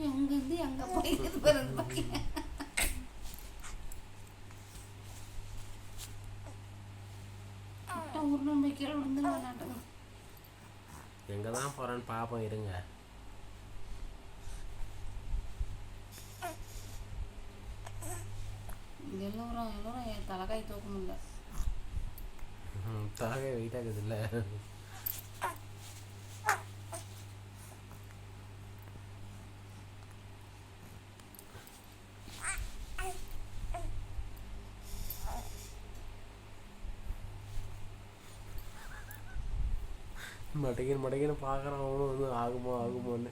எங்கேருந்து எங்கே போயிருக்குது பாருங்க பையன். உருணும் போய் கீழே விழுந்து விளையாட்டுங்க. எங்கே தான் போகிறேன்னு பார்ப்போம் இருங்க. எல்லோரும் என் தலைக்காய் தூக்க முடியல. தலைகாய் வெயிட் ஆகுது இல்லை. மட்டைக்கின்னு பார்க்குறான் அவனும் வந்து ஆகுமோன்னு.